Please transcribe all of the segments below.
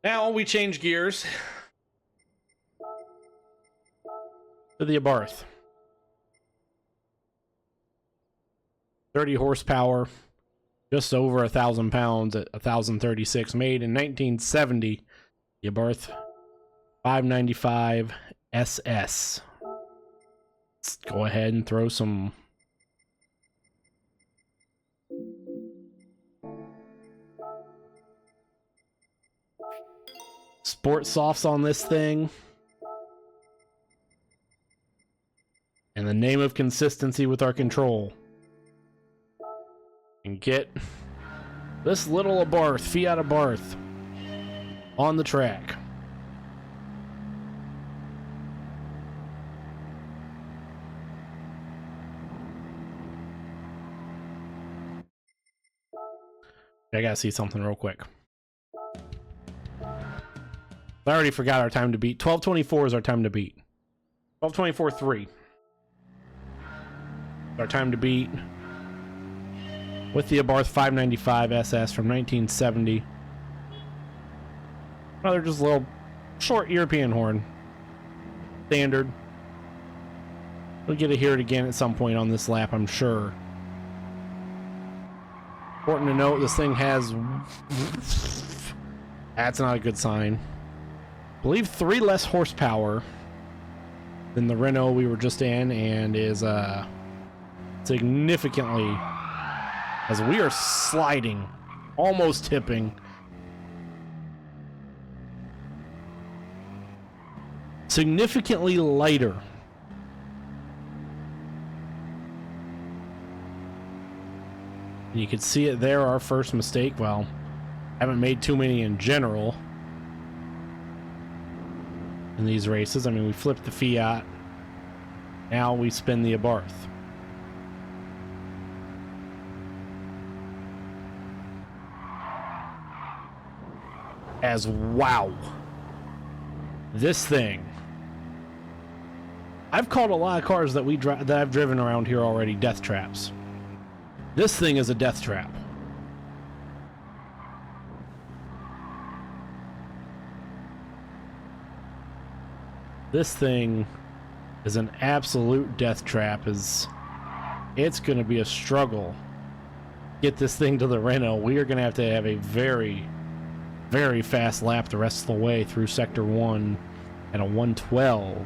Now we change gears to the Abarth. 30 horsepower, just over 1,000 pounds at 1,036, made in 1970. The Abarth 595 SS. Let's go ahead and throw some sport softs on this thing. In the name of consistency with our control. And get this little Abarth, Fiat Abarth, on the track. I gotta see something real quick. I already forgot our time to beat. 12:24 is our time to beat. 12:24.3. Our time to beat with the Abarth 595 SS from 1970. Another just little short European horn. Standard. We'll get to hear it again at some point on this lap, I'm sure. Important to note, this thing has... That's not a good sign. I believe 3 less horsepower than the Renault we were just in, and is significantly, as we are sliding, almost tipping, significantly lighter. You can see it there, our first mistake. Well, haven't made too many in general in these races. I mean, we flipped the Fiat. Now we spin the Abarth. As wow. This thing. I've called a lot of cars that I've driven around here already death traps. This thing is a death trap. This thing is an absolute death trap. It's going to be a struggle. Get this thing to the Renault. We are going to have a very, very fast lap the rest of the way through Sector 1 at a 112.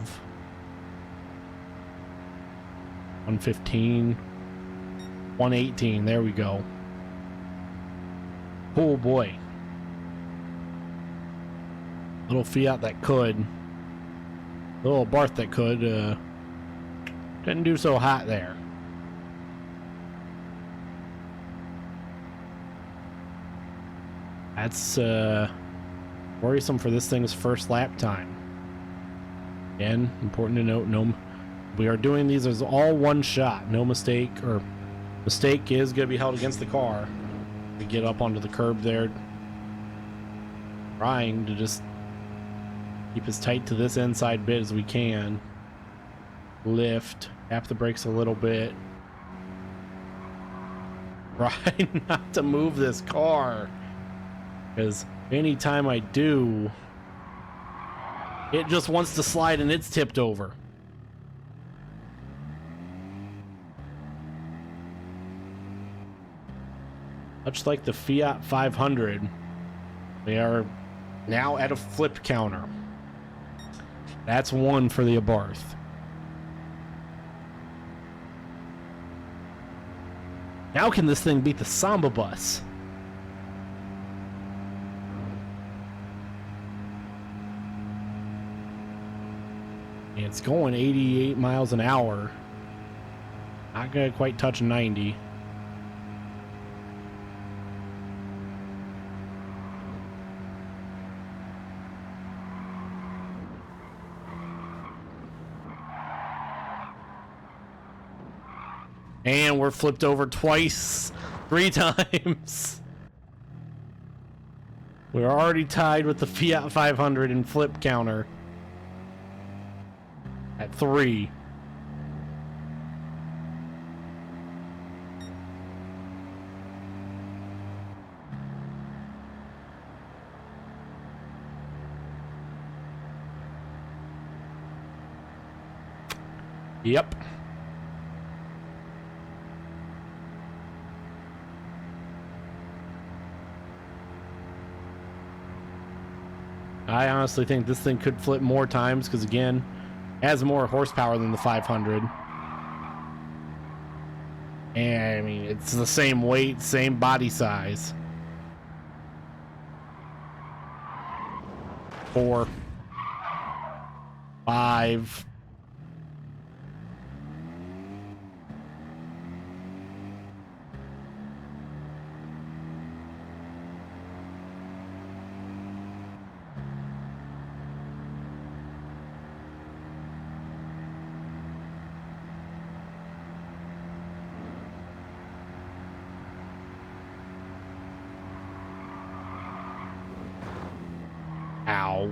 115. 118, there we go. Oh boy. Little Fiat that could. Little Abarth that could. Didn't do so hot there. That's worrisome for this thing's first lap time. Again, important to note, we are doing these as all one shot. No mistake, or mistake is going to be held against the car. To get up onto the curb there. Trying to just keep as tight to this inside bit as we can. Lift. Tap the brakes a little bit. Try not to move this car. Because anytime I do, it just wants to slide and it's tipped over. Much like the Fiat 500, we are now at a flip counter. That's 1 for the Abarth. Now can this thing beat the Samba bus? It's going 88 miles an hour. Not gonna quite touch 90. And we're flipped over twice, 3 times. We're already tied with the Fiat 500 in flip counter at 3. Yep. I honestly think this thing could flip more times because, again, it has more horsepower than the 500. And, I mean, it's the same weight, same body size. 4, 5. Ow.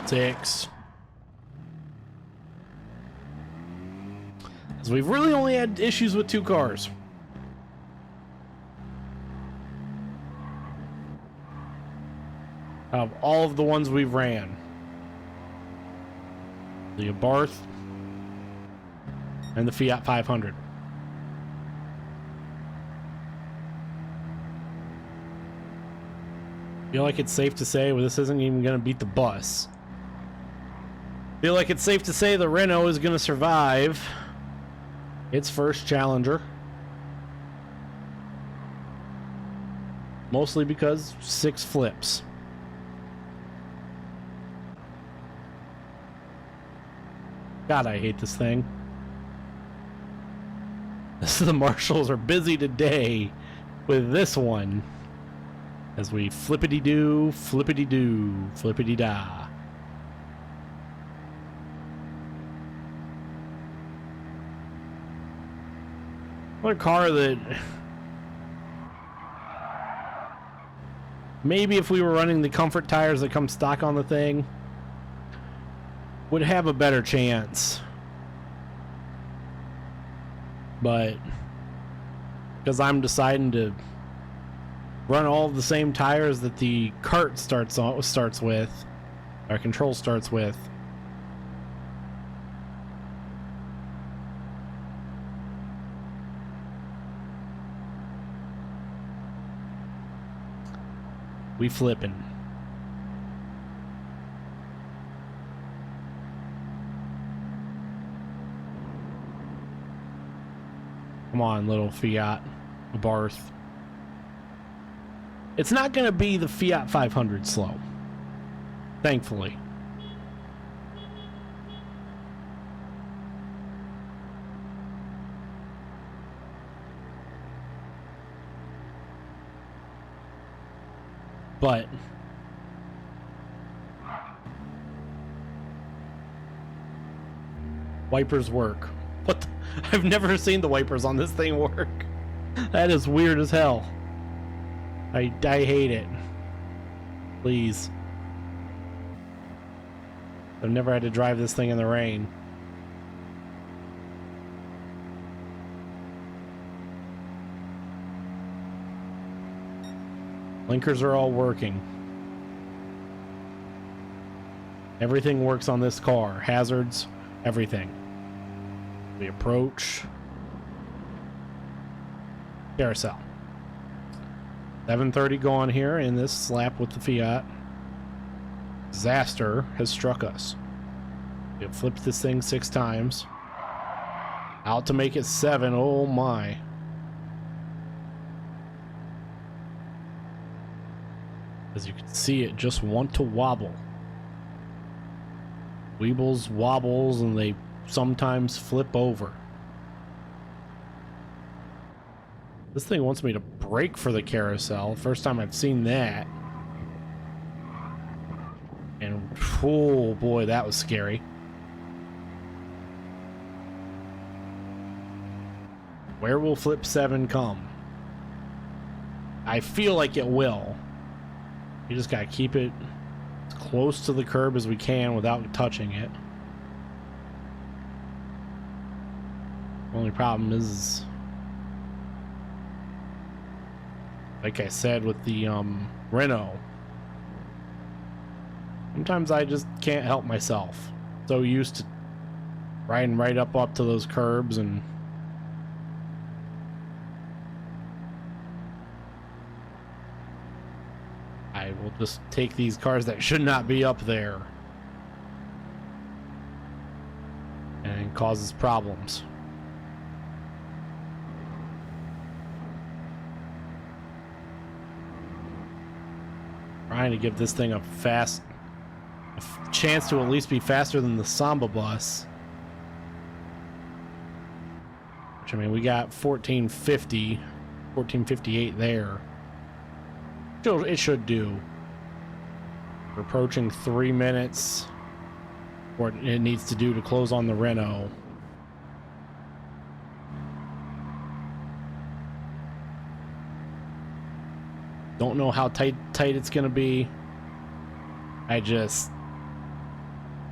Six. Because we've really only had issues with 2 cars. Of all of the ones we've ran. The Abarth and the Fiat 500. Feel like it's safe to say, well, this isn't even going to beat the bus. Feel like it's safe to say the Renault is going to survive its first Challenger. Mostly because 6 flips. God, I hate this thing. The marshals are busy today with this one. As we flippity-doo, flippity-doo, flippity-da. What a car that... Maybe if we were running the comfort tires that come stock on the thing, would have a better chance. But because I'm deciding to run all of the same tires that the kart starts with, our control starts with. We flipping. Come on, little Fiat Abarth. It's not going to be the Fiat 500 slow. Thankfully. But wipers work. What the? I've never seen the wipers on this thing work. That is weird as hell. I hate it. Please. I've never had to drive this thing in the rain. Blinkers are all working. Everything works on this car. Hazards, everything. We approach. Carousel. 7:30 going here in this slap with the Fiat. Disaster has struck us. We have flipped this thing 6 times. Out to make it 7. Oh my. As you can see, it just want to wobble. Weebles, wobbles, and they sometimes flip over. This thing wants me to brake for the carousel. First time I've seen that. And, oh boy, that was scary. Where will flip 7 come? I feel like it will. You just gotta keep it as close to the curb as we can without touching it. Only problem is like I said with the Renault, sometimes I just can't help myself. So used to riding right up to those curbs, and I will just take these cars that should not be up there, and it causes problems. Trying to give this thing a chance to at least be faster than the Samba bus. Which, I mean, we got 1450, 1458 there. It should do. We're approaching 3 minutes. What it needs to do to close on the Renault. Don't know how tight it's gonna be.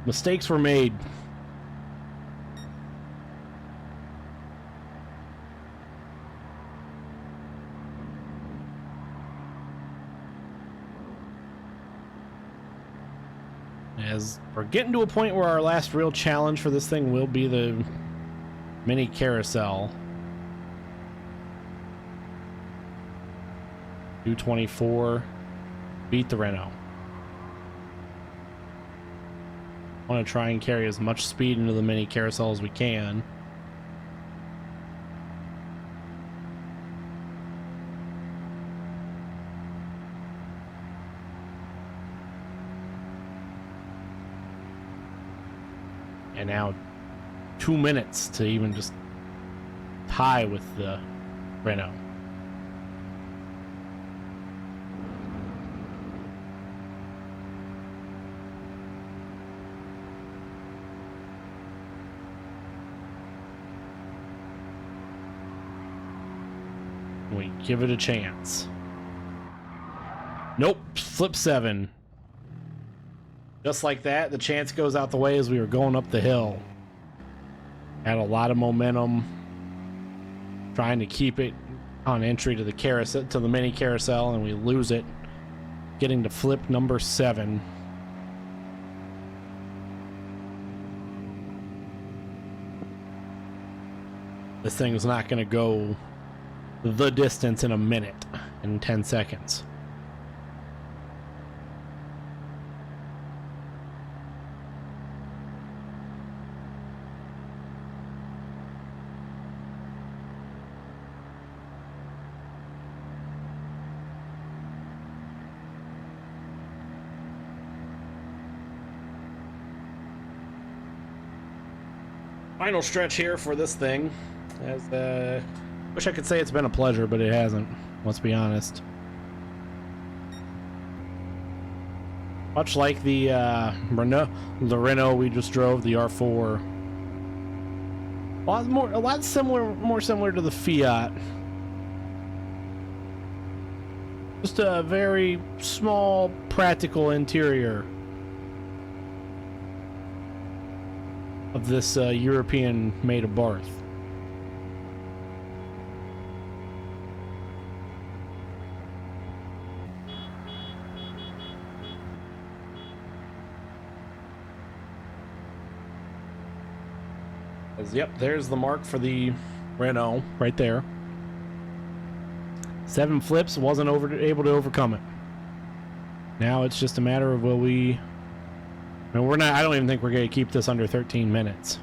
Mistakes were made. As we're getting to a point where our last real challenge for this thing will be the mini carousel. 224. Beat the Renault. I want to try and carry as much speed into the mini carousel as we can. And now 2 minutes to even just tie with the Renault. We give it a chance. Nope, flip 7. Just like that, the chance goes out the way as we were going up the hill. Had a lot of momentum, trying to keep it on entry to the carousel, to the mini carousel, and we lose it, getting to flip number 7. This thing is not going to go the distance in a minute, in 10 seconds. Final stretch here for this thing. As wish I could say it's been a pleasure, but it hasn't. Let's be honest. Much like the Renault we just drove, the R4. A lot similar, more similar to the Fiat. Just a very small, practical interior of this European-made Abarth. Yep, there's the mark for the Renault right there. 7 flips, wasn't able to overcome it. Now it's just a matter of will we... I mean, we're not. I don't even think we're going to keep this under 13 minutes.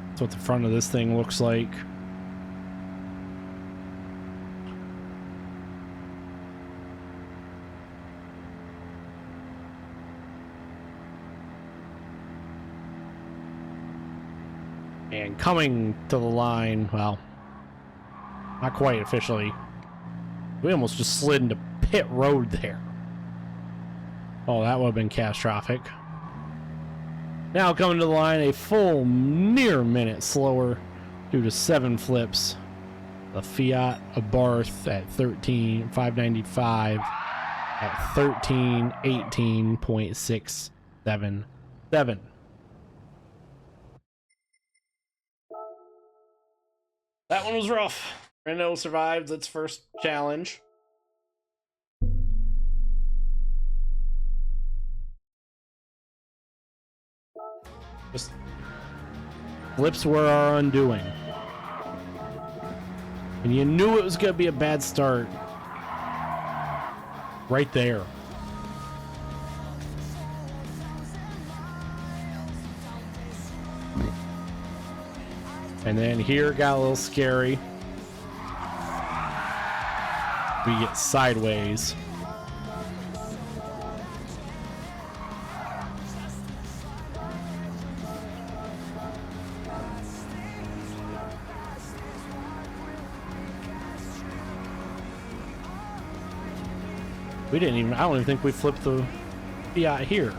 That's what the front of this thing looks like. And coming to the line, well, not quite officially. We almost just slid into pit road there. Oh, that would have been catastrophic. Now coming to the line, a full near minute slower due to 7 flips. The Fiat Abarth at 13,595 at 13:18.677. one was rough. Renault survived its first challenge. Just flips were our undoing. And you knew it was going to be a bad start. Right there. And then here got a little scary. We get sideways. We didn't even, I don't even think we flipped the Fiat here.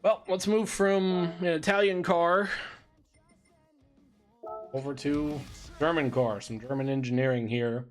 Well, let's move from an Italian car over to German car. Some German engineering here.